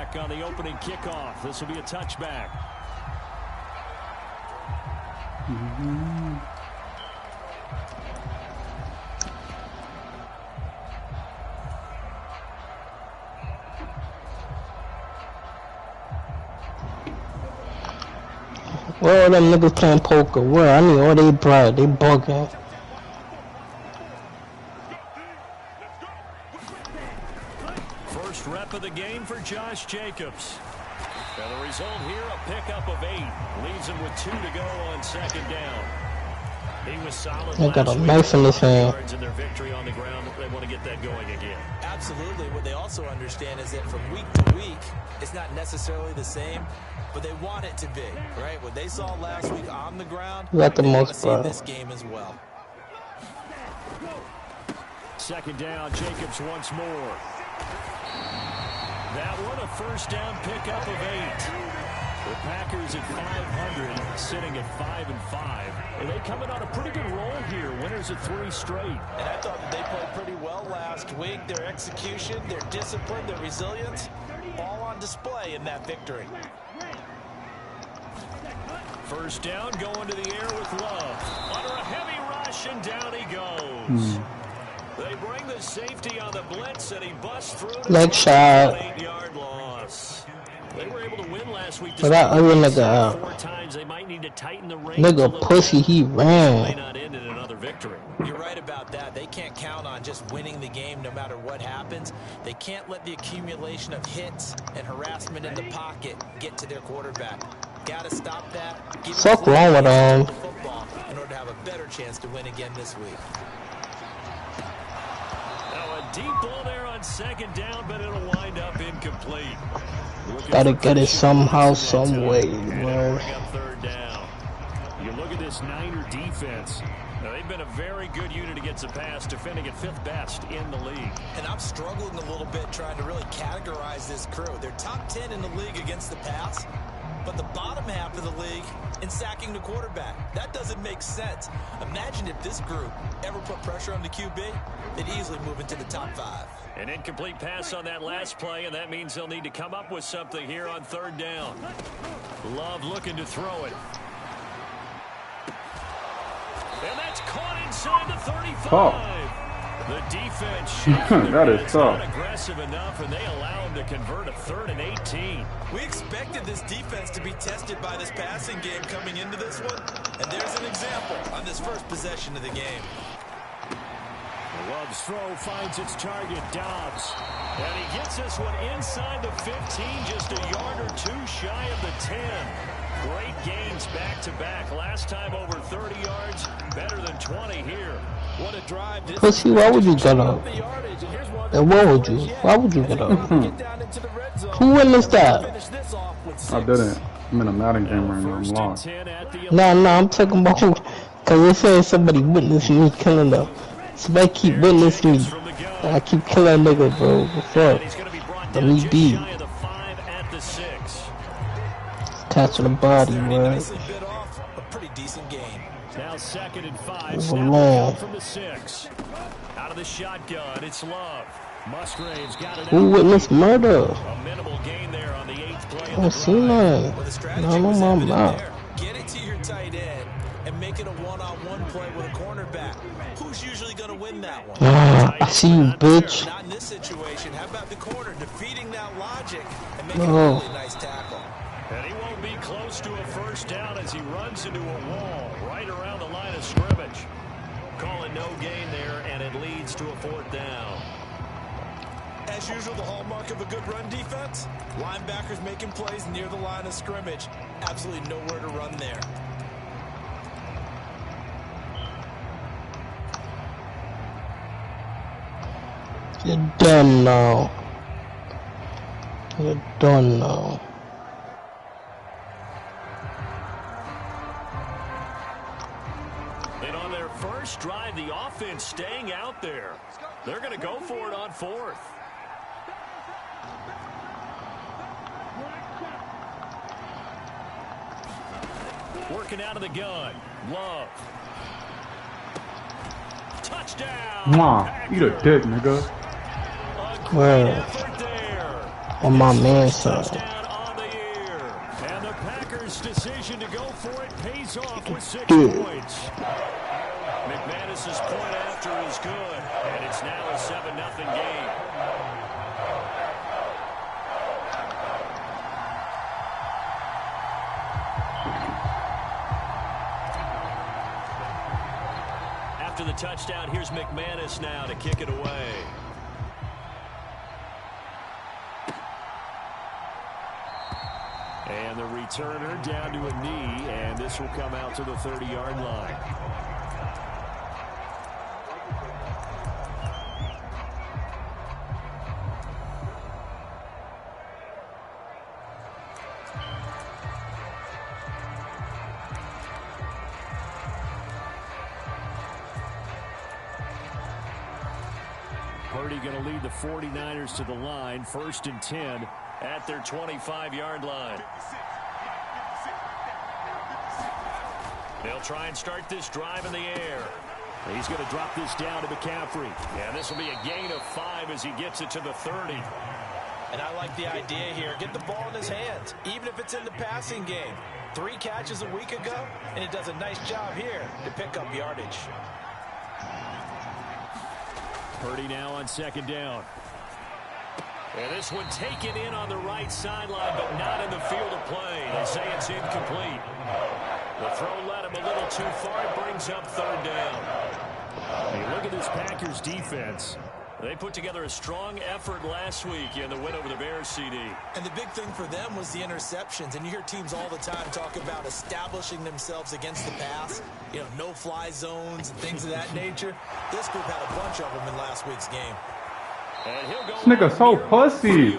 back on the opening kickoff. This will be a touchback. Where are them niggas playing poker? Where? I need all they bread. They bugging. First rep of the game for Josh Jacobs. And the result here, a pickup of 8. Leaves him with 2 to go on second down. He was solid. They got a knife in his hand. In their victory on the ground, they want to get that going again. Absolutely. What they also understand is that from week to week, it's not necessarily the same, but they want it to be, right? What they saw last week on the ground, they want to see in this game as well. Second down, Jacobs once more. That one, a first down pickup of 8. The Packers at 500, sitting at 5-5. And they coming on a pretty good roll here. Winners of 3 straight. And I thought they played pretty well last week. Their execution, their discipline, their resilience, all on display in that victory. First down, going to the air with Love. Under a heavy rush, and down he goes. They bring the safety on the blitz, and he busts through. Leg shot. 8-yard loss. They were able to win last week. But that other nigga, 4 times, they might need to tighten the range. Nigga pussy, he ran. May not end in another victory. You're right about that. They can't count on just winning the game no matter what happens. They can't let the accumulation of hits and harassment in the pocket get to their quarterback. Gotta stop that. Fuck wrong with him. Football in order to have a better chance to win again this week. Now a deep ball there on second down, but it'll wind up incomplete. Gotta get it somehow, some way, man. Third down. You look at this Niner defense. Now, they've been a very good unit against the pass, defending at 5th best in the league. And I'm struggling a little bit trying to really categorize this crew. They're top 10 in the league against the pass, but the bottom half of the league in sacking the quarterback. That doesn't make sense. Imagine if this group ever put pressure on the QB, they'd easily move into the top 5. An incomplete pass on that last play, and that means they'll need to come up with something here on third down. Love looking to throw it. And that's caught inside the 35. Oh. The defense that is tough. Not aggressive enough, and they allow him to convert a 3rd and 18. We expected this defense to be tested by this passing game coming into this one, and there's an example on this first possession of the game. Love's throw finds its target, Dobbs. And he gets this one inside the 15, just a yard or 2 shy of the 10. Great gains back-to-back. Last time over 30 yards, better than 20 here. What a drive. Pussy, why would you get up? And what would you? Why would you get up? Who witnessed that? I didn't. I'm in a Madden game right now. I'm lost. Nah, I'm talking about who. Because it says somebody witnessed me killing them. Somebody keep witnessing me. I keep killing a nigga, bro. What's up? Let me be. Catching the body, man. A pretty decent game. Now 2nd and 5. Snap from the 6. Out of the shotgun, it's Love. Musgraves got it. Who witnessed murder? A minimal gain there on the 8th play. I don't see none. No, my mouth. Get it to your tight end and make it a one-on-one play with a cornerback. Who's usually going to win that one? I see you, bitch. Not in this situation. How about the corner defeating that logic and making a really nice tackle? And he won't be close to a first down as he runs into a wall right around the line of scrimmage. Calling no gain there, and it leads to a 4th down. As usual, the hallmark of a good run defense, linebackers making plays near the line of scrimmage. Absolutely nowhere to run there. You're done now. You're done now. And on their first drive, the offense staying out there. They're going to go for it on 4th. Working out of the gun. Love. Touchdown. Mwah. Eat a dick, nigga. Well, on my man's side. On the year. And the Packers' decision to go for it pays off with 6 points. McManus's point after is good, and it's now a 7-0 game. After the touchdown, here's McManus now to kick it away. And the returner down to a knee, and this will come out to the 30-yard line. Purdy going to lead the 49ers to the line, 1st and 10 at their 25-yard line. They'll try and start this drive in the air. He's going to drop this down to McCaffrey. And this will be a gain of 5 as he gets it to the 30. And I like the idea here. Get the ball in his hands, even if it's in the passing game. 3 catches a week ago, and he does a nice job here to pick up yardage. Purdy now on 2nd down. And this one taken in on the right sideline, but not in the field of play. They say it's incomplete. The throw led him a little too far. It brings up 3rd down. Hey, look at this Packers defense. They put together a strong effort last week in the win over the Bears, CD. And the big thing for them was the interceptions. And you hear teams all the time talk about establishing themselves against the pass. You know, no-fly zones and things of that nature. This group had a bunch of them in last week's game. And he'll go This nigga so pussy.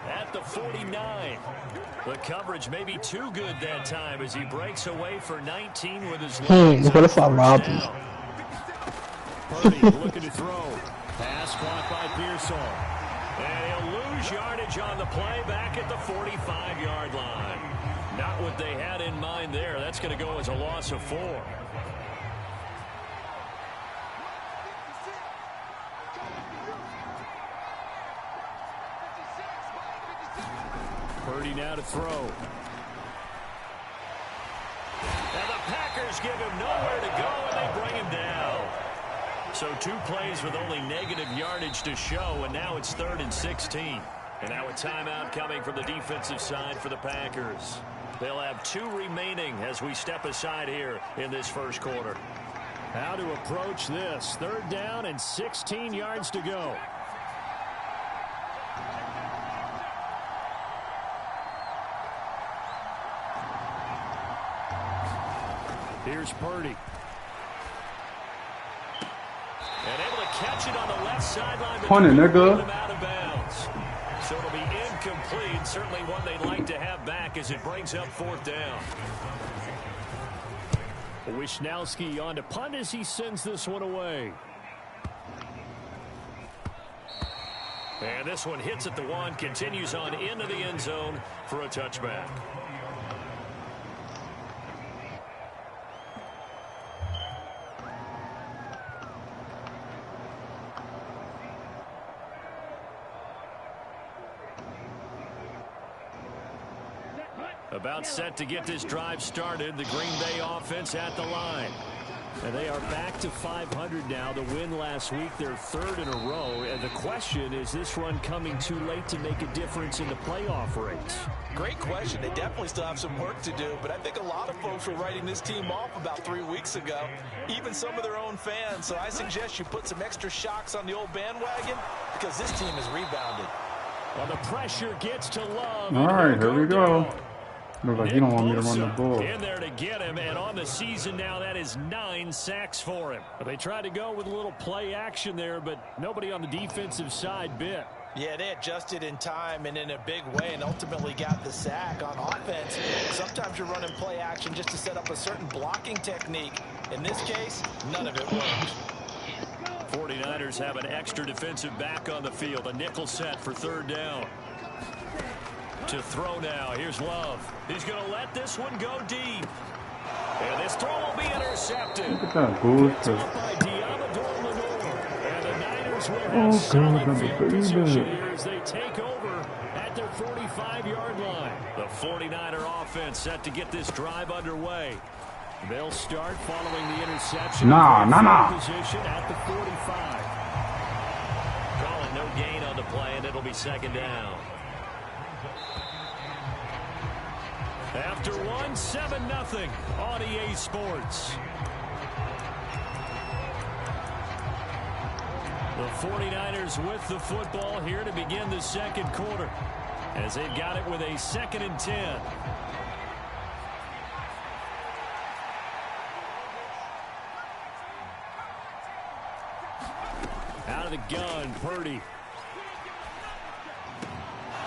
At the 49. The coverage may be too good that time as he breaks away for 19 with his legs. What if I robbed him? Purdy looking to throw. Pass caught by Pearsall. And he'll lose yardage on the play back at the 45-yard line. Not what they had in mind there. That's going to go as a loss of 4. Purdy now to throw. And the Packers give him nowhere to go, and they bring him down. So 2 plays with only negative yardage to show, and now it's 3rd and 16. And now a timeout coming from the defensive side for the Packers. They'll have 2 remaining as we step aside here in this first quarter. How to approach this. 3rd down and 16 yards to go. Here's Purdy. And able to catch it on the left sideline. Punt it, nigga. Out of bounds. So it'll be incomplete. Certainly one they'd like to have back as it brings up 4th down. Wishnowski on to punt as he sends this one away. And this one hits at the 1, continues on into the end zone for a touchback. About set to get this drive started. The Green Bay offense at the line. And they are back to 500 now. The win last week, their 3rd in a row. And the question, is this run coming too late to make a difference in the playoff race? Great question. They definitely still have some work to do, but I think a lot of folks were writing this team off about 3 weeks ago, even some of their own fans. So I suggest you put some extra shocks on the old bandwagon because this team has rebounded. Well, the pressure gets to Love. All right, here we go. Looks like you don't want me to run the ball. In there to get him, and on the season now, that is 9 sacks for him. They tried to go with a little play action there, but nobody on the defensive side bit. Yeah, they adjusted in time and in a big way and ultimately got the sack. On offense, sometimes you're running play action just to set up a certain blocking technique. In this case, none of it worked. 49ers have an extra defensive back on the field. A nickel set for 3rd down. To throw now. Here's Love. He's going to let this one go deep. And this throw will be intercepted. Look at that bullshit. And the Niners will have solid field position here as they take over at their 45-yard line. The 49er offense set to get this drive underway. They'll start following the interception. Position at the 45. Calling no gain on the play, and it'll be second down. After one, 7-0 on EA Sports. The 49ers with the football here to begin the second quarter, as they've got it with a 2nd and 10. Out of the gun, Purdy.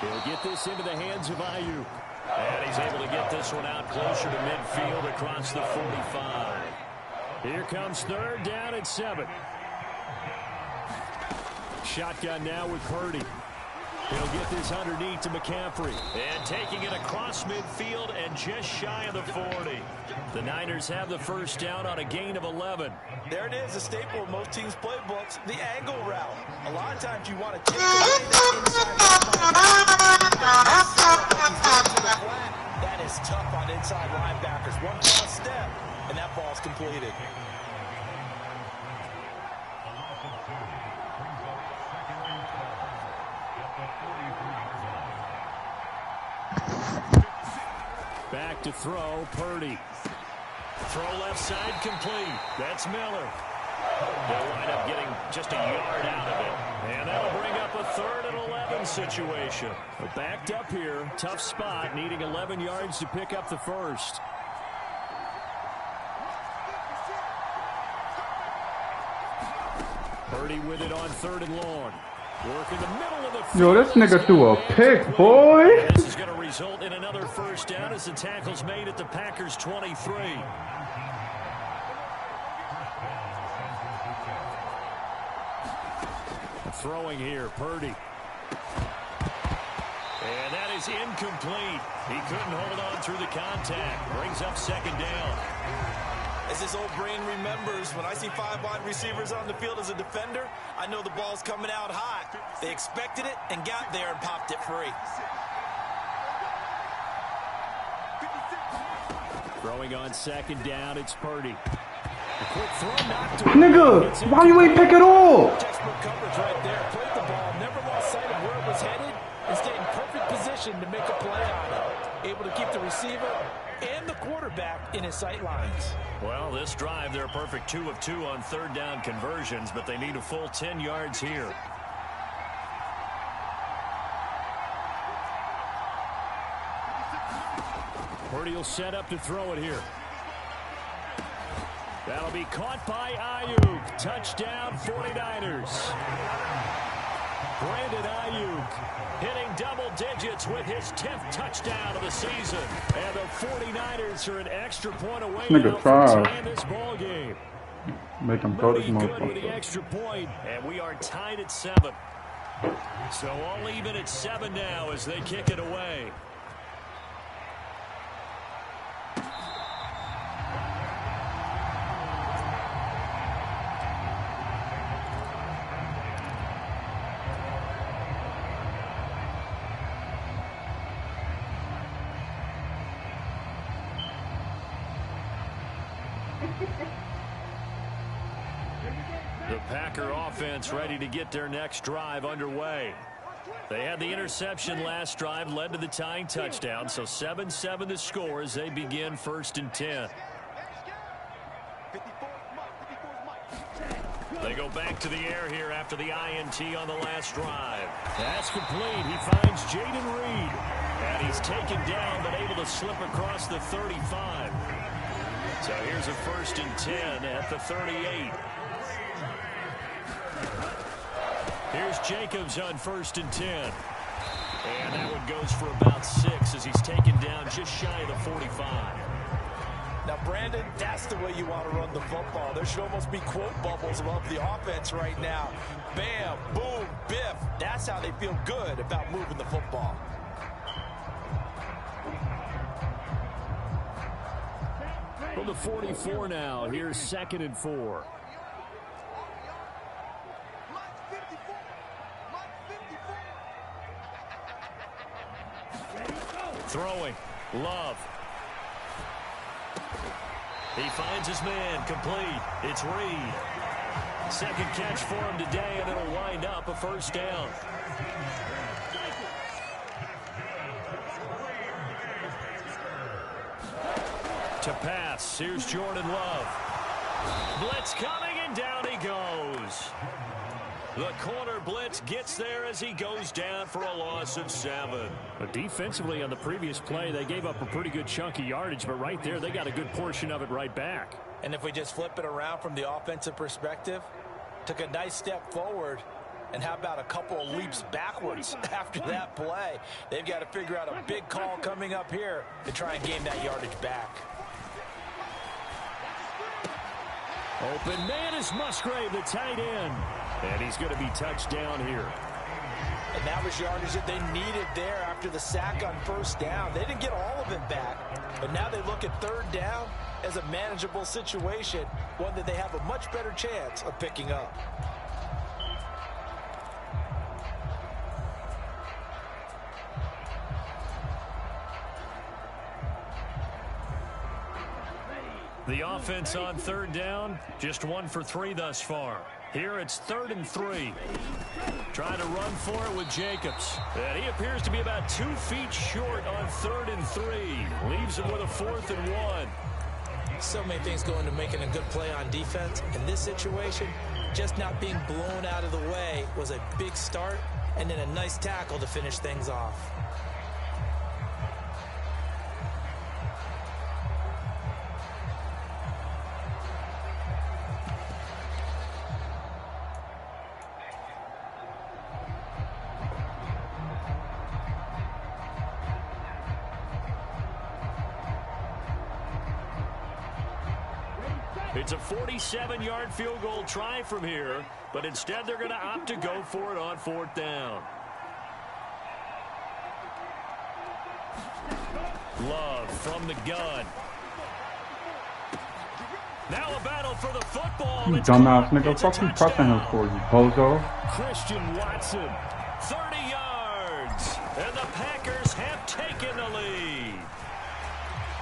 He'll get this into the hands of Aiyuk. And he's able to get this one out closer to midfield across the 45. Here comes 3rd down and 7. Shotgun now with Purdy. He'll get this underneath to McCaffrey. And taking it across midfield and just shy of the 40. The Niners have the first down on a gain of 11. There it is, a staple of most teams' playbooks, the angle route. A lot of times you want to take away that That is tough on inside linebackers. One false step, and that ball's completed. Back to throw, Purdy. Throw left side complete. That's Miller. They'll wind up getting just a yard out of it. And that'll bring up a 3rd and 11 situation. But backed up here, tough spot, needing 11 yards to pick up the first. Purdy with it on 3rd and long. Work in the middle of the field. Yo, this nigga threw a pick, boy. This is going to result in another first down as the tackle's made at the Packers' 23. Throwing here, Purdy. And that is incomplete. He couldn't hold on through the contact. Brings up 2nd down. As his old brain remembers, when I see 5 wide receivers on the field as a defender, I know the ball's coming out hot. They expected it and got there and popped it free. Throwing on 2nd down, it's Purdy. A quick throw knocked away. Nigga, why you ain't pick it all? Textbook coverage right there. Played the ball, never lost sight of where it was headed, and stayed in perfect position to make a play on it. Able to keep the receiver and the quarterback in his sight lines. Well, this drive, they're a perfect 2 of 2 on 3rd down conversions, but they need a full 10 yards here. Purdy will set up to throw it here. That'll be caught by Aiyuk. Touchdown, 49ers. Brandon Aiyuk hitting double digits with his 10th touchdown of the season. And the 49ers are an extra point away now from tying this ball game. Make him throw this good with the extra point, and we are tied at 7. So all even at 7 now as they kick it away. The Packer offense ready to get their next drive underway. They had the interception last drive, led to the tying touchdown, so 7-7 the score as they begin 1st and 10. They go back to the air here after the INT on the last drive. That's complete. He finds Jaden Reed, and he's taken down but able to slip across the 35. So here's a 1st and 10 at the 38. Here's Jacobs on 1st and 10. And that one goes for about 6 as he's taken down just shy of the 45. Now, Brandon, that's the way you want to run the football. There should almost be quote bubbles above the offense right now. Bam, boom, biff. That's how they feel good about moving the football. From the 44 now, here's 2nd and 4. Throwing. Love. He finds his man. Complete. It's Reed. Second catch for him today, and it'll wind up a first down. To pass. Here's Jordan Love. Blitz coming, and down he goes. The corner blitz gets there as he goes down for a loss of 7. But defensively on the previous play, they gave up a pretty good chunk of yardage, but right there, they got a good portion of it right back. And if we just flip it around from the offensive perspective, took a nice step forward, and how about a couple of leaps backwards after that play? They've got to figure out a big call coming up here to try and gain that yardage back. Open man is Musgrave, the tight end. And he's going to be touched down here. And that was yardage that they needed there after the sack on first down. They didn't get all of it back, but now they look at third down as a manageable situation, one that they have a much better chance of picking up. The offense on third down, just 1 for 3 thus far. Here it's 3rd and 3. Trying to run for it with Jacobs. And he appears to be about 2 feet short on 3rd and 3. Leaves him with a 4th and 1. So many things go into making a good play on defense. In this situation, just not being blown out of the way was a big start, and then a nice tackle to finish things off. It's a 47-yard field goal try from here, but instead they're going to opt to go for it on 4th down. Love from the gun. Now a battle for the football. You dumbass nigga, fuck you pressing him for, you bozo. Christian Watson, 30 yards, and the Packers have taken the lead.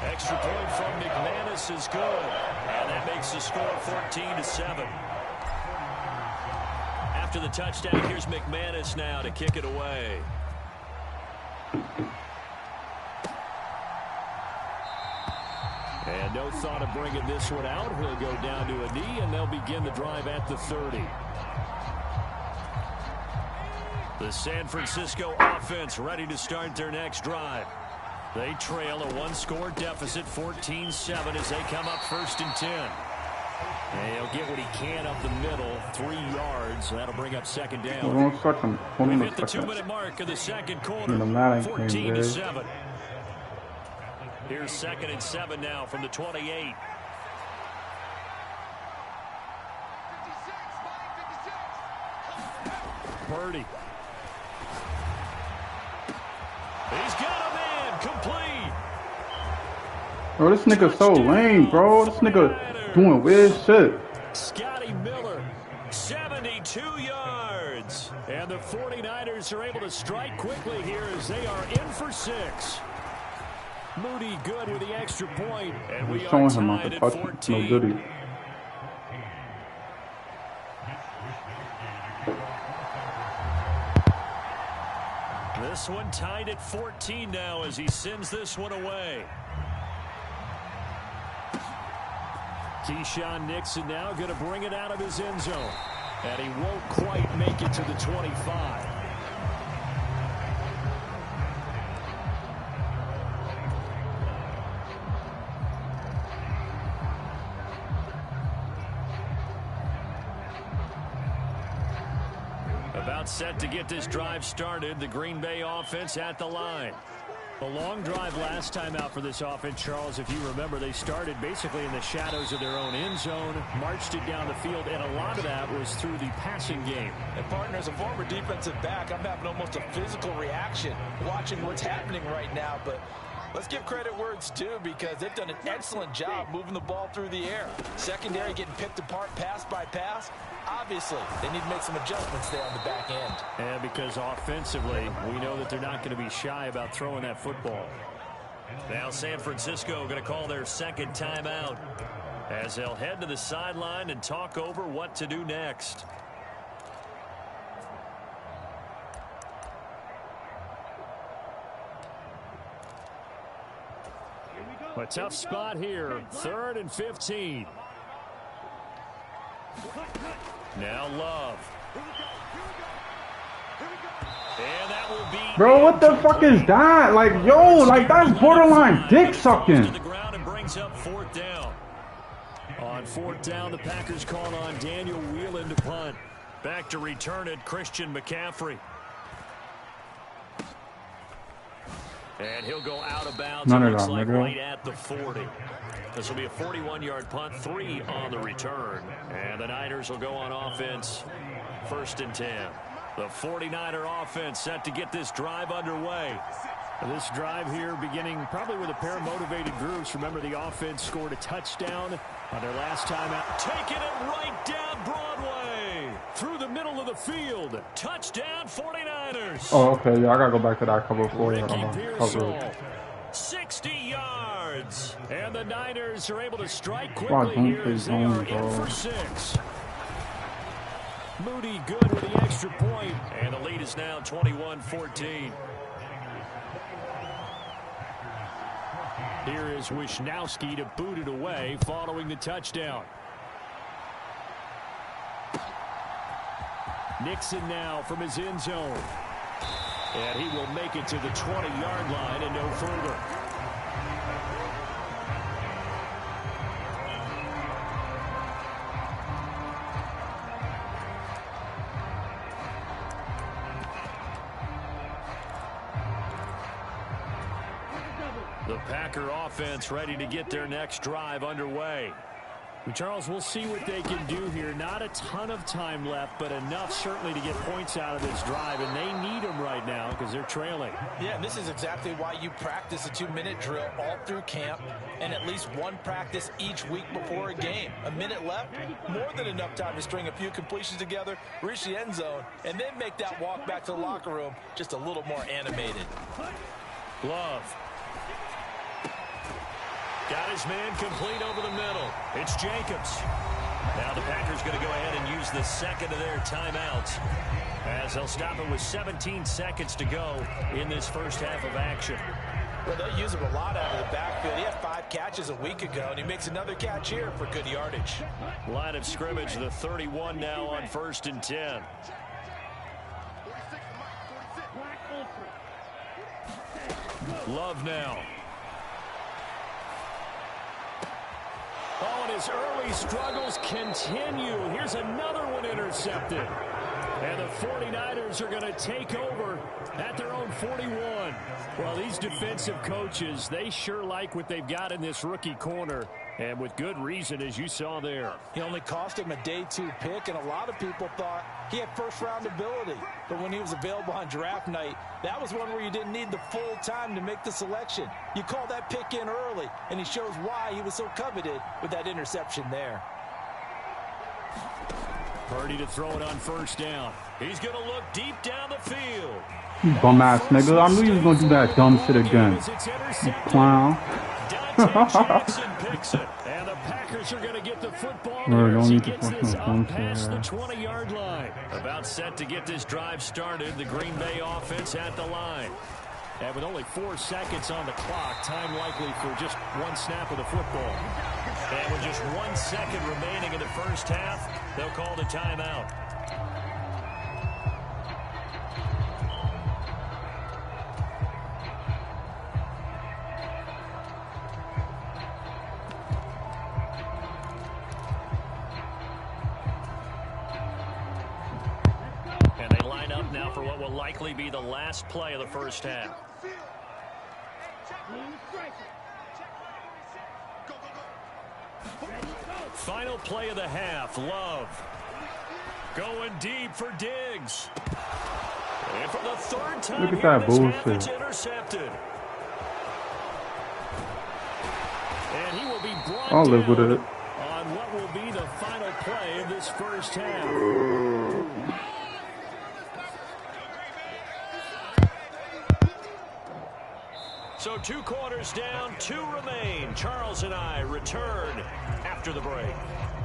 Extra point from McManus is good, and that makes the score 14-7. After the touchdown, here's McManus now to kick it away. And no thought of bringing this one out. He'll go down to a knee, and they'll begin the drive at the 30. The San Francisco offense ready to start their next drive. They trail a 1-score deficit, 14-7, as they come up 1st and 10. And he'll get what he can up the middle, 3 yards. That'll bring up 2nd down. Hold on a second. We've hit the 2-minute mark of the second quarter, 14-7. Here's 2nd and 7 now from the 28. Purdy. He's got a man, complete. Bro, this nigga so lame, bro. This nigga doing weird shit. Scotty Miller, 72 yards. And the 49ers are able to strike quickly here as they are in for 6. Moody good with the extra point, and we are tied at 14. No goodie. This one tied at 14 now as he sends this one away. Keyshawn Nixon now going to bring it out of his end zone. And he won't quite make it to the 25. About set to get this drive started. The Green Bay offense at the line. A long drive last time out for this offense, Charles. If you remember, they started basically in the shadows of their own end zone, marched it down the field, and a lot of that was through the passing game. And partner, as a former defensive back, I'm having almost a physical reaction watching what's happening right now. But let's give credit where it's due, because they've done an excellent job moving the ball through the air. Secondary getting picked apart pass by pass. Obviously, they need to make some adjustments there on the back end. And because offensively, we know that they're not going to be shy about throwing that football. Now San Francisco going to call their second timeout as they'll head to the sideline and talk over what to do next. A tough spot here. 3rd and 15. Now Love. And that will be... Bro, what the fuck is that? Like, yo, like, that's borderline dick sucking. To the ground and brings up 4th down. On 4th down, the Packers called on Daniel Whelan to punt. Back to return it, Christian McCaffrey. And he'll go out of bounds. None it of looks that, like nigga. right at the 40. This will be a 41-yard punt, 3 on the return. And the Niners will go on offense, 1st and 10. The 49er offense set to get this drive underway. This drive here beginning probably with a pair of motivated groups. Remember, the offense scored a touchdown on their last time out. Taking it right down Broadway. Through the middle of the field. Touchdown 49ers. Oh, okay, yeah, I gotta go back to that cover 4. Ricky Pearsall. 60 yards. And the Niners are able to strike Wow, quickly don't here play as they are zone, in bro. for 6. Moody good with the extra point. And the lead is now 21-14. Here is Wisnowski to boot it away following the touchdown. Nixon now from his end zone. And he will make it to the 20-yard line and no further. The Packer offense ready to get their next drive underway. Charles, we'll see what they can do here. Not a ton of time left, but enough certainly to get points out of this drive, and they need them right now because they're trailing. Yeah, and this is exactly why you practice a 2-minute drill all through camp and at least one practice each week before a game. A minute left, more than enough time to string a few completions together, reach the end zone, and then make that walk back to the locker room just a little more animated. Love. Got his man complete over the middle. It's Jacobs. Now the Packers going to go ahead and use the second of their timeouts as they'll stop it with 17 seconds to go in this first half of action. Well, they'll use him a lot out of the backfield. He had 5 catches a week ago, and he makes another catch here for good yardage. Line of scrimmage, the 31 now on 1st and 10. Love now. Oh, and his early struggles continue. Here's another one intercepted. And the 49ers are going to take over at their own 41. Well, these defensive coaches, they sure like what they've got in this rookie corner. And with good reason, as you saw there. He only cost him a day 2 pick, and a lot of people thought he had first-round ability. But when he was available on draft night, that was one where you didn't need the full time to make the selection. You call that pick in early, and he shows why he was so coveted with that interception there. Purdy to throw it on 1st down. He's going to look deep down the field. You bum-ass nigga. I knew you was gonna do that dumb shit again. You clown. Dante Jackson picks it. And the Packers are going to get the football Bro, there don't as he need to gets fucking this up dumb past the shit. 20-yard line. About set to get this drive started. The Green Bay offense at the line. And with only 4 seconds on the clock, time likely for just one snap of the football. And with just 1 second remaining in the first half, they'll call the timeout. And they line up now for what will likely be the last play of the first half. Final play of the half. Love going deep for Diggs. And for the 3rd time Look at here that in this half, bullshit. it's intercepted. And he will be brought I'll live with down it. on what will be the final play of this first half. So 2 quarters down, 2 remain. Charles and I return after the break.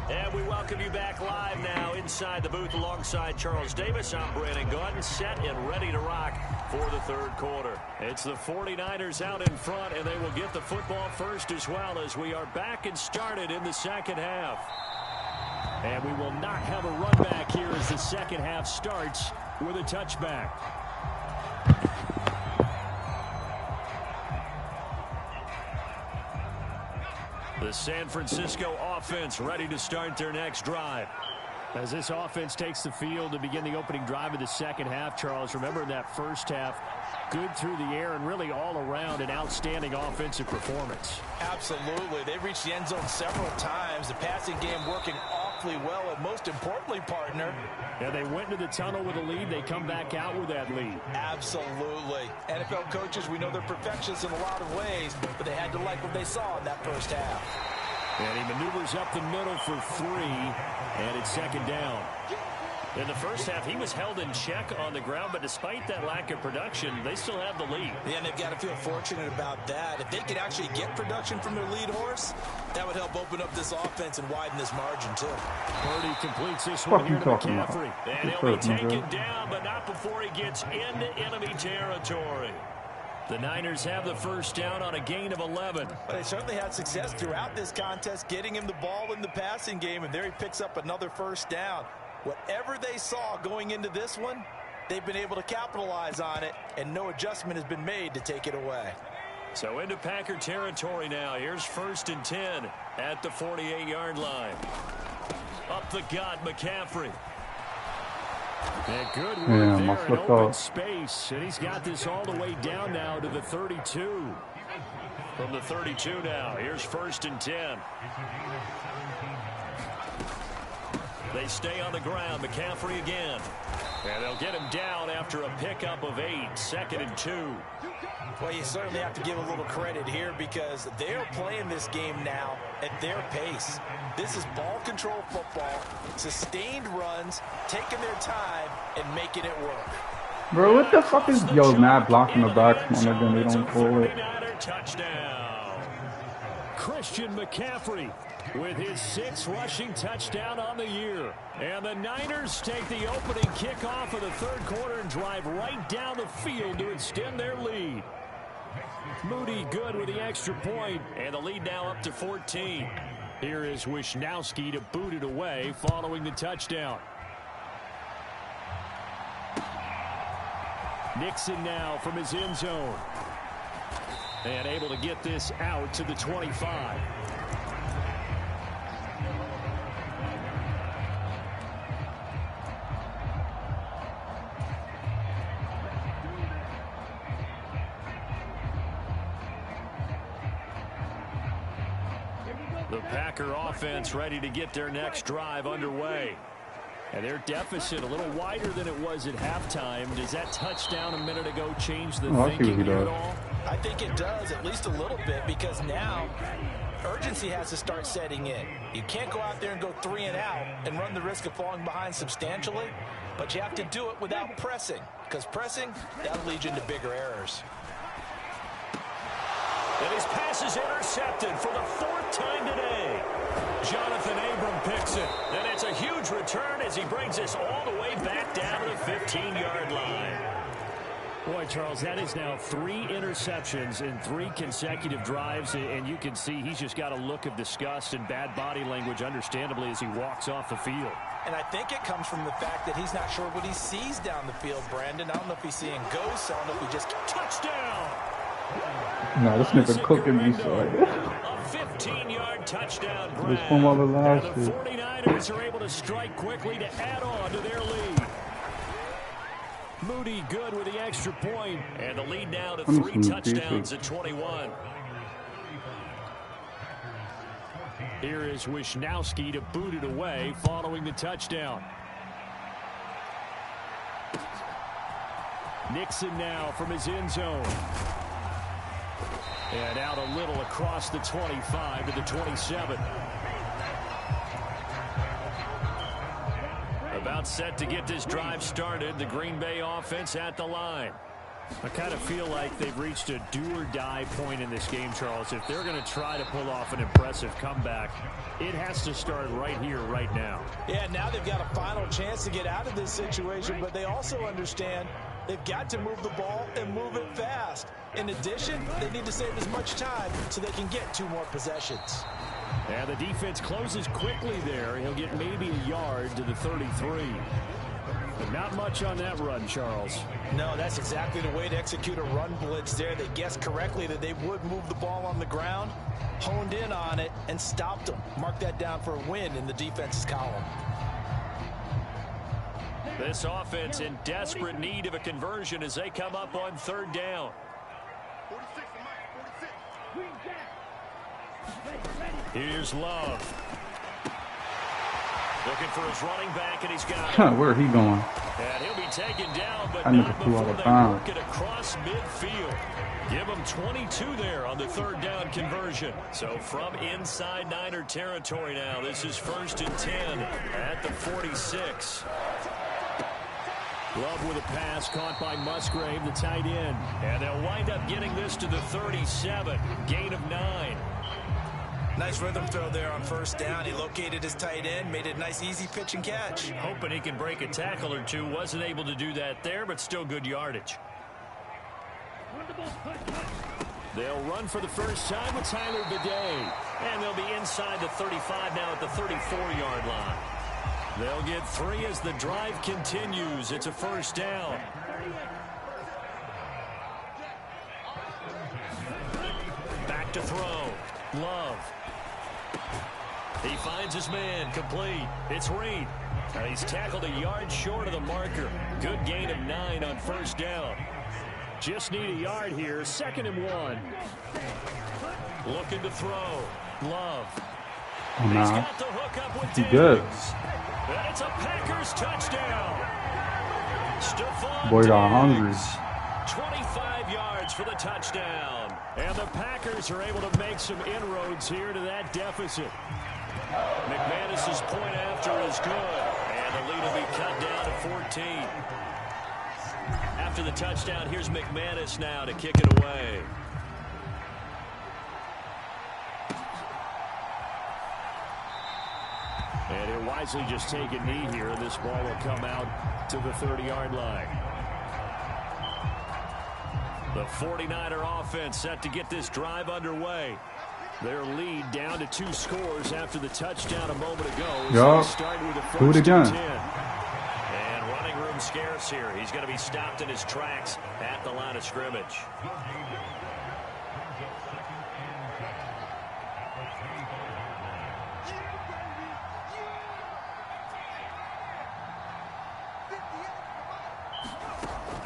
And we welcome you back live now inside the booth alongside Charles Davis. I'm Brandon Gaudin, set and ready to rock for the 3rd quarter. It's the 49ers out in front, and they will get the football first as well as we are back and started in the 2nd half. And we will not have a run back here as the 2nd half starts with a touchback. The San Francisco offense ready to start their next drive. As this offense takes the field to begin the opening drive of the 2nd half, Charles, remember in that first half, good through the air and really all around an outstanding offensive performance. Absolutely. They reached the end zone several times. The passing game working awfully well, and most importantly, partner. Yeah, they went into the tunnel with a lead. They come back out with that lead. Absolutely. NFL coaches, we know they're perfectionists in a lot of ways, but they had to like what they saw in that first half. And he maneuvers up the middle for 3, and it's 2nd down. In the first half, he was held in check on the ground, but despite that lack of production, they still have the lead. Yeah, and they've got to feel fortunate about that. If they could actually get production from their lead horse, that would help open up this offense and widen this margin, too. Purdy completes this one here to McCaffrey. And he'll be taken down, but not before he gets into enemy territory. The Niners have the first down on a gain of 11. But they certainly had success throughout this contest, getting him the ball in the passing game, and there he picks up another first down. Whatever they saw going into this one, they've been able to capitalize on it, and no adjustment has been made to take it away. So into Packer territory now. Here's 1st and 10 at the 48-yard line. Up the gut, McCaffrey. And good work there in open space. And he's got this all the way down now to the 32. From the 32 now, here's 1st and 10. They stay on the ground. McCaffrey again. And they'll get him down after a pickup of 8. 2nd and 2. Well, you certainly have to give a little credit here because they're playing this game now at their pace. This is ball control football, sustained runs, taking their time, and making it work. Bro, what the fuck is Matt blocking the back on it and they don't pull it? Touchdown. Christian McCaffrey with his 6th rushing touchdown on the year. And the Niners take the opening kickoff of the 3rd quarter and drive right down the field to extend their lead. Moody good with the extra point, and the lead now up to 14. Here is Wisnowski to boot it away following the touchdown. Nixon now from his end zone. And able to get this out to the 25. The Packer offense ready to get their next drive underway. And their deficit a little wider than it was at halftime. Does that touchdown a minute ago change the thinking here at all? I think it does, at least a little bit, because now urgency has to start setting in. You can't go out there and go 3 and out and run the risk of falling behind substantially, but you have to do it without pressing, because pressing, that'll lead you into bigger errors. And his pass is intercepted for the 4th time today. Jonathan Abram picks it. And it's a huge return as he brings us all the way back down to the 15-yard line. Boy, Charles, that is now 3 interceptions in 3 consecutive drives, and you can see he's just got a look of disgust and bad body language, understandably, as he walks off the field. And I think it comes from the fact that he's not sure what he sees down the field, Brandon. I don't know if he's seeing ghosts. I don't know if he just... Touchdown! Nah, this nigga cooking me so. A 15-yard touchdown grab. This one while the last and the 49ers are able to strike quickly to add on to their lead. Moody good with the extra point, and the lead now to 3 touchdowns at 21. Here is Wisnowski to boot it away following the touchdown. Nixon now from his end zone. And out a little across the 25 to the 27. About set to get this drive started. The Green Bay offense at the line. I kind of feel like they've reached a do-or-die point in this game, Charles. If they're going to try to pull off an impressive comeback, it has to start right here, right now. Yeah, now they've got a final chance to get out of this situation, but they also understand they've got to move the ball and move it fast. In addition, they need to save as much time so they can get 2 more possessions. And the defense closes quickly there. He'll get maybe a yard to the 33. But not much on that run, Charles. No, that's exactly the way to execute a run blitz there. They guessed correctly that they would move the ball on the ground, honed in on it, and stopped them. Mark that down for a win in the defense's column. This offense in desperate need of a conversion as they come up on 3rd down. Here's Love. Looking for his running back, and he's got it. Where he going? And he'll be taken down, but I need not to pull out before the they time. work it across midfield. Give them 22 there on the 3rd down conversion. So from inside Niner territory now, this is 1st and 10 at the 46. Love with a pass caught by Musgrave, the tight end. And they'll wind up getting this to the 37. Gain of 9. Nice rhythm throw there on 1st down. He located his tight end, made it a nice easy pitch and catch. Hoping he can break a tackle or two. Wasn't able to do that there, but still good yardage. They'll run for the first time with Tyler Bidet. And they'll be inside the 35 now at the 34-yard line. They'll get 3 as the drive continues. It's a 1st down. Back to throw. Love. He finds his man, complete. It's Reed. He's tackled a yard short of the marker. Good gain of 9 on 1st down. Just need a yard here. 2nd and 1. Looking to throw. Love. Oh, He's nah. got the hook up with He Diggs. good. And it's a Packers touchdown. Stephon Boy got Diggs. hungry. 25 yards for the touchdown. And the Packers are able to make some inroads here to that deficit. McManus's point after is good. And the lead will be cut down to 14. After the touchdown, here's McManus now to kick it away. And he'll wisely just take a knee here, and this ball will come out to the 30-yard line. The 49er offense set to get this drive underway. Their lead down to 2 scores after the touchdown a moment ago. Yup. Start with a Do it 1st again. and 10. And running room scarce here. He's going to be stopped in his tracks at the line of scrimmage.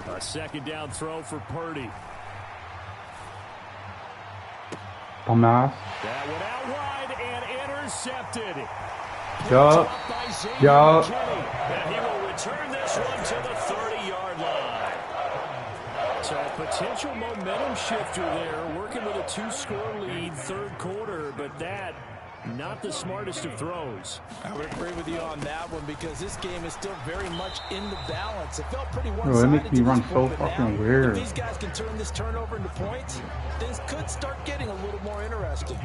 A 2nd down throw for Purdy. Dumbass. That went out wide and intercepted. Yup. Up by Xavier Yup. McKinney. And he will return this one to the 30-yard line. So a potential momentum shifter there, working with a 2-score lead, 3rd quarter, but that not the smartest of throws. I would agree with you on that one because this game is still very much in the balance. It felt pretty Bro, it one-sided makes me to run this so point, but fucking now, weird. if these guys can turn this turnover into points, things could start getting a little more interesting.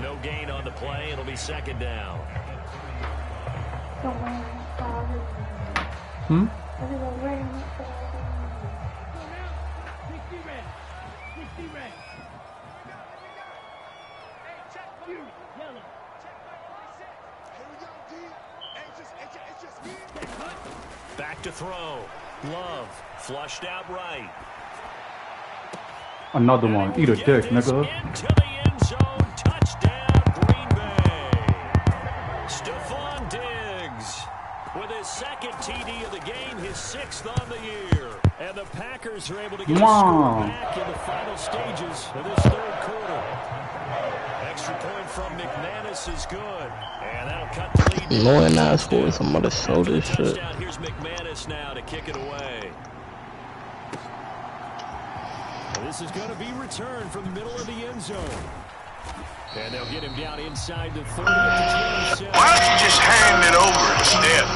No gain on the play. It'll be 2nd down. Hmm? Back to throw. Love. Flushed out right. Another one. Eat a Get dick, this nigga. into the end zone. Touchdown, Green Bay. Stephon Diggs with his 2nd TD of the game, his 6th on the year. And the Packers are able to get a Wow. score back in the final stages of this 3rd quarter. Extra point from McManus is good. And that'll cut the lead. Knowing that scores, I'm gonna show this shit. Touchdown. Here's McManus now to kick it away. This is going to be returned from the middle of the end zone. And they'll get him down inside the 30 at the 27. Why don't you just hand it over instead?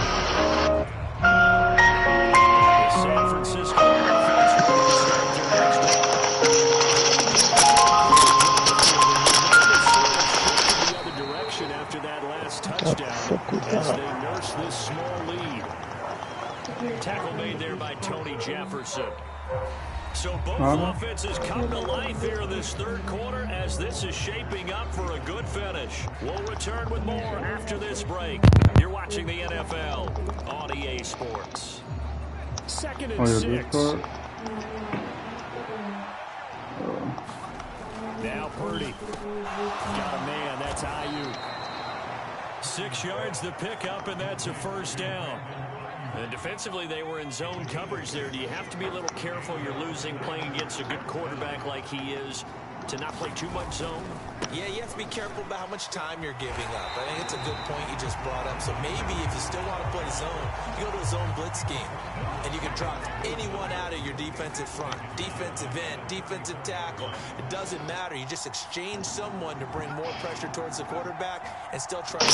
The San Francisco offense Tackle made there by Tony Jefferson. So both offenses come to life here in this third quarter as this is shaping up for a good finish. We'll return with more after this break. You're watching the NFL on EA Sports. 2nd and 6. Now Purdy. Got a man. That's Ayuk. 6 yards the pickup, and that's a first down. And defensively, they were in zone coverage there. Do you have to be a little careful? You're losing playing against a good quarterback like he is to not play too much zone? Yeah, you have to be careful about how much time you're giving up. I think it's a good point you just brought up. So maybe if you still want to play zone, you go to a zone blitz scheme. And you can drop anyone out of your defensive front. Defensive end, defensive tackle. It doesn't matter. You just exchange someone to bring more pressure towards the quarterback and still try to...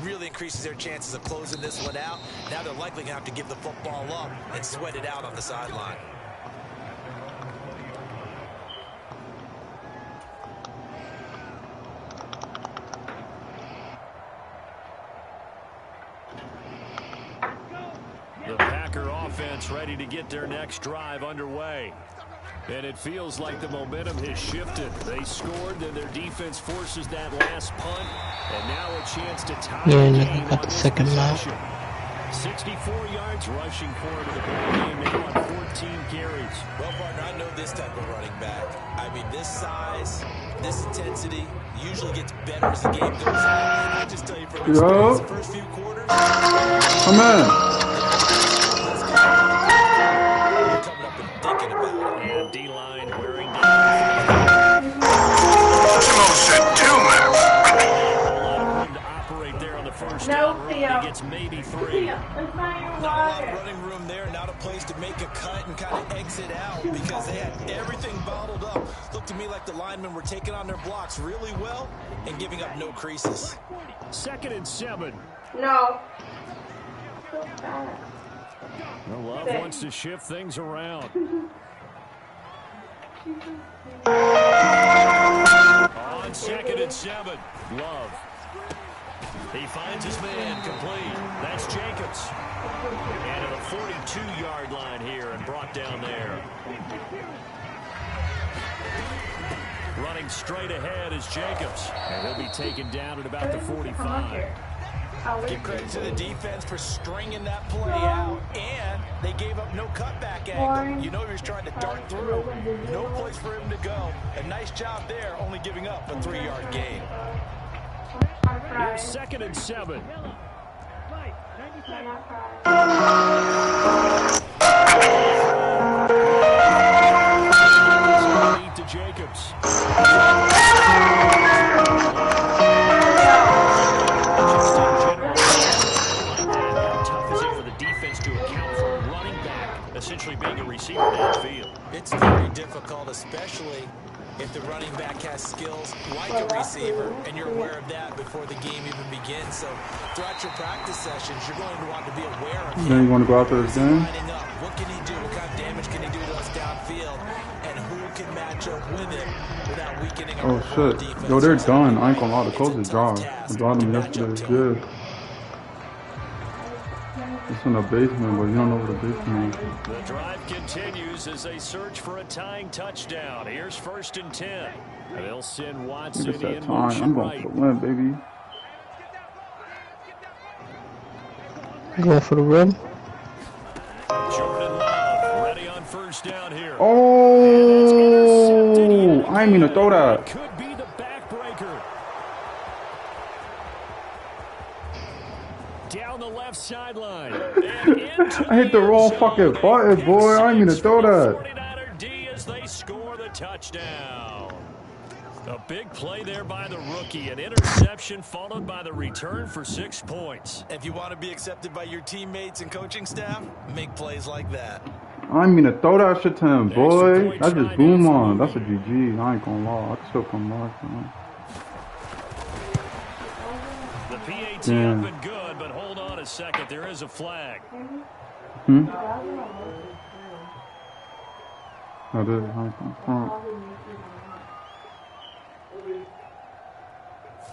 Really increases their chances of closing this one out. Now they're likely going to have to give the football up and sweat it out on the sideline. The Packer offense ready to get their next drive underway. And it feels like the momentum has shifted. They scored, then their defense forces that last punt. And now a chance to tie the game on this possession. 64 yards rushing forward to the ball game now on 14 carries. Well, partner, I know this type of running back. I mean, this size, this intensity usually gets better as the game goes on. I just tell you from experience, the first few quarters. Come on. Coming up and thinking about it. And D-line wearing down. Close it to him. To operate there on the first down. He gets maybe 3. Not a lot of running room there, not a place to make a cut and kind of exit out because they had everything bottled up. Looked to me like the linemen were taking on their blocks really well and giving up no creases. 2nd and 7. No. Well, Love wants to shift things around. On 2nd and 7, Love. He finds his man complete. That's Jacobs. And at a 42-yard line here and brought down there. Running straight ahead is Jacobs. And he'll be taken down at about the 45. Give credit to the defense for stringing that play out, and they gave up no cutback angle. You know he was trying to dart through. No place for him to go. A nice job there, only giving up a 3-yard gain. Here's 2nd and 7. To Jacobs. Essentially being a receiver downfield. It's very difficult, especially if the running back has skills like a receiver, and you're aware of that before the game even begins. So throughout your practice sessions, you're going to want to be aware of him. Then you want to go out there again? What can he do? What kind of damage can he do to us downfield? And who can match up with him without weakening our defense? Yo, they're done. I ain't gonna lie. The coach is dry. I brought them yesterday. It's good. It's in the basement, but you don't know where the basement is. The drive continues as they search for a tying touchdown. Here's 1st and 10. They'll send Watson in motion I'm going for the win, baby. Going for the rim. Jordan Love ready on 1st down here. Oh, I ain't mean to throw that. Could be the backbreaker. Down the left sideline. I hit the wrong fucking button, boy. I ain't mean to throw that. 49er D touchdown. A big play there by the rookie. An interception followed by the return for 6 points. If you want to be accepted by your teammates and coaching staff, make plays like that. I ain't mean to throw that shit to him, boy. That's just boom on. That's a GG. I ain't gonna lie. I can still come back, man. The PAT up and good, but hold on a second. There is a flag. That is. I ain't gonna front.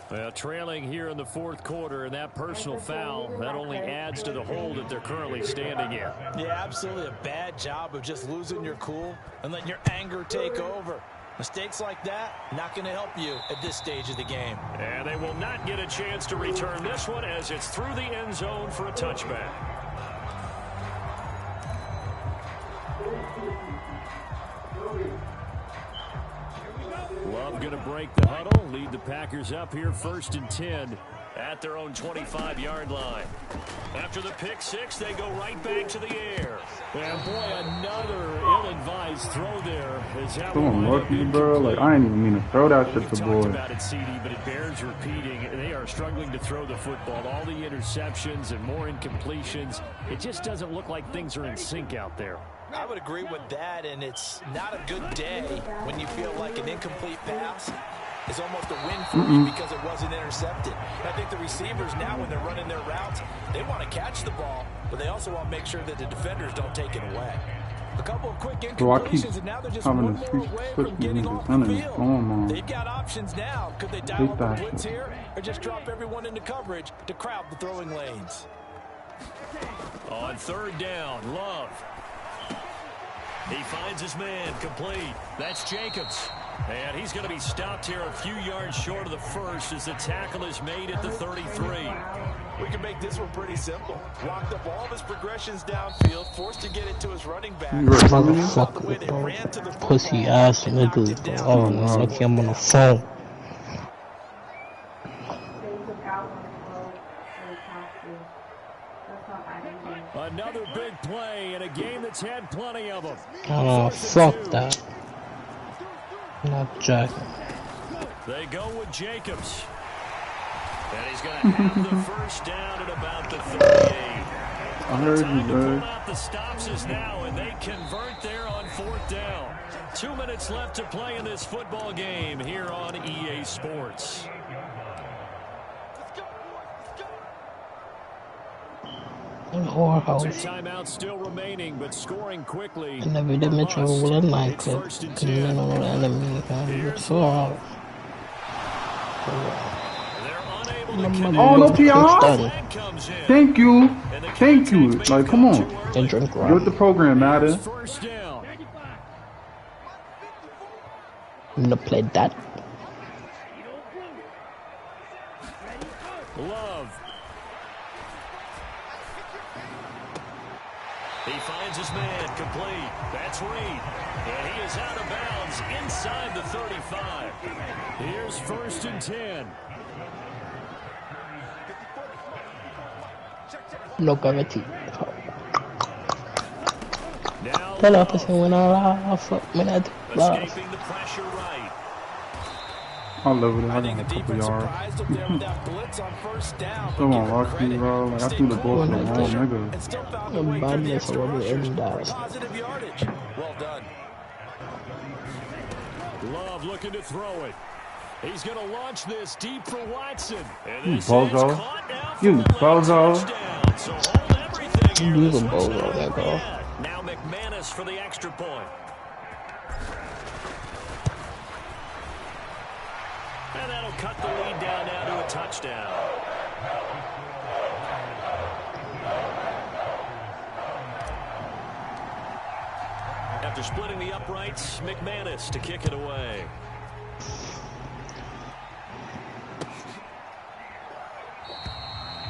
Well, trailing here in the fourth quarter, and that personal foul, that only adds to the hole that they're currently standing in. Yeah, absolutely a bad job of just losing your cool and letting your anger take over. Mistakes like that, not going to help you at this stage of the game. And they will not get a chance to return this one as it's through the end zone for a touchback. Love going to break the huddle, lead the Packers up here 1st and 10 at their own 25-yard line. After the pick six, they go right back to the air. And boy, another ill-advised throw there. Come lucky, bro. Like, I ain't even mean to throw that shit to boy. Talked about it, CD, but it bears repeating. They are struggling to throw the football. All the interceptions and more incompletions. It just doesn't look like things are in sync out there. I would agree with that, and it's not a good day when you feel like an incomplete pass is almost a win for you because it wasn't intercepted. I think the receivers now, when they're running their routes, they want to catch the ball, but they also want to make sure that the defenders don't take it away. A couple of quick incompletions, and now they're just one more away from getting off the field. They've got options now. Could they dial up a blitz here or just drop everyone into coverage to crowd the throwing lanes? On 3rd down, Love. He finds his man, complete. That's Jacobs. And he's going to be stopped here a few yards short of the first as the tackle is made at the 33. We can make this one pretty simple. Walked up all of his progressions downfield, forced to get it to his running back. Motherfucker, bro. Pussy ass niggas, bro. Oh, no, lucky I'm on the phone. Another big play in a game that's had plenty of them. Oh, fuck that. Not Jack. They go with Jacobs. And he's going to have the first down at about the 38. I heard you, bro. Out the stops is now, and they convert there on 4th down. 2 minutes left to play in this football game here on EA Sports. Whorehouse. Timeout still remaining, but scoring quickly. I never did mention what I like to. Couldn't know the enemy. Oh, no PR? Thank you. Thank you. Like, come on. Get with the program, Madden. I'm gonna play that. Love. He finds his man, complete. That's Reed. And he is out of bounds inside the 35. Here's 1st and 10. No guarantee. Tell us when I fuck me that. Escaping the pressure right. I love it. I got a couple yards. Come on, Rocky, bro. Like, I threw the ball to the wrong nigga. I'm badness over any dollars. Well done. Love looking to throw it. He's going to launch this deep for Watson. You bozo. You bozo. So hold everything here. You a bozo, that girl. Now McManus for the extra point. And that'll cut the lead down now to a touchdown. After splitting the uprights, McManus to kick it away.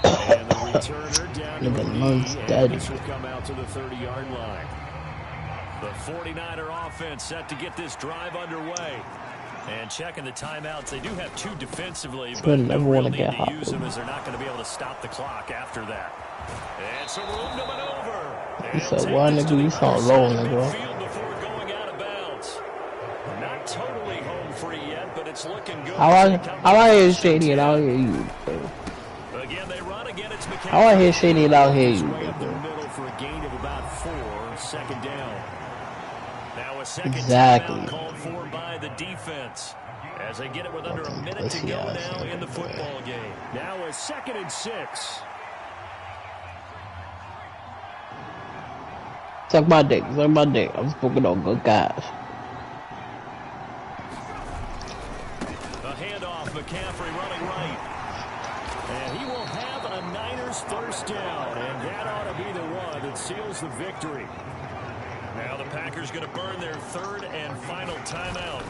And the returner down to McGee. Will come out to the 30-yard line. The 49er offense set to get this drive underway. And checking the timeouts, they do have 2 defensively, but no real need to use them as they're not going to be able to stop the clock after that. And some room to maneuver. He said, why nigga, you sound low, nigga. Before going out of bounds. it's looking good. How I hear Shady and I'll hear you. Again, they run again. It's McCaffrey. How I hear Shady and I'll hear you. Right up the middle for a gain of about 4. Second down. Now a second Exactly. timeout called for by the defense. As they get it with under a minute to go now in the football game. Now a 2nd and 6. Suck my dick. I'm spoken on good guys. A handoff, McCaffrey running right. And he will have a Niners first down. And that ought to be the one that seals the victory. Now the Packers going to burn their 3rd and final timeout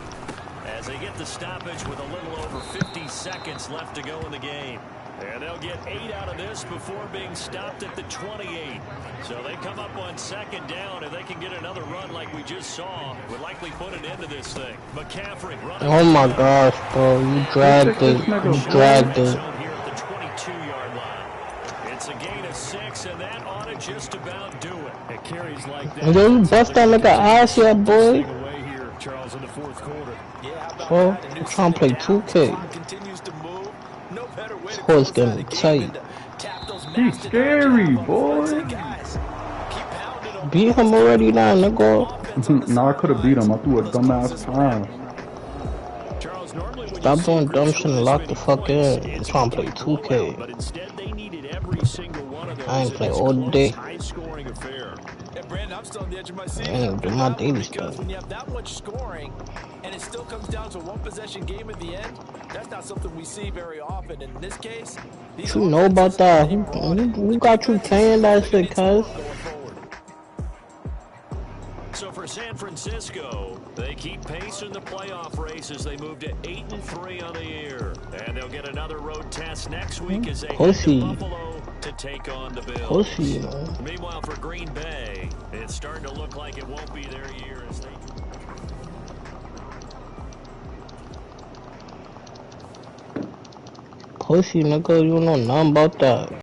as they get the stoppage with a little over 50 seconds left to go in the game. And they'll get 8 out of this before being stopped at the 28. So they come up on 2nd down. If they can get another run like we just saw, would likely put an end to this thing. McCaffrey running. Oh my gosh, bro. You dragged it. You dragged it. Here at the 22-yard line. It's a gain of 6, and that ought to just about do it. It carries like that. And then you bust that nigga ass here, boy. Away here, Charles, in the 4th quarter. Bro, I'm trying to play 2K. This horse getting tight. He's scary, boy. Beat him already now, nigga. Nah, I could have beat him. I threw a dumbass pass. Stop doing dumb shit and lock the fuck in. I'm trying to play 2K. But instead they needed every single one of those. I ain't play all day. High-scoring affair. Brandon, I'm still on the edge of my seat. I ain't do my daily Because stuff. when you have that much scoring and it still comes down to a one-possession game at the end, that's not something we see very often. In this case, You know about that? Who got you playing that shit, cuz? So for San Francisco, they keep pace in the playoff race as they move to 8-3 on the year. And they'll get another road test next week as they head to Buffalo to take on the Bills. Pussy, man. Meanwhile, for Green Bay, it's starting to look like it won't be their year as they... Pussy, nigga, you know nothing about that.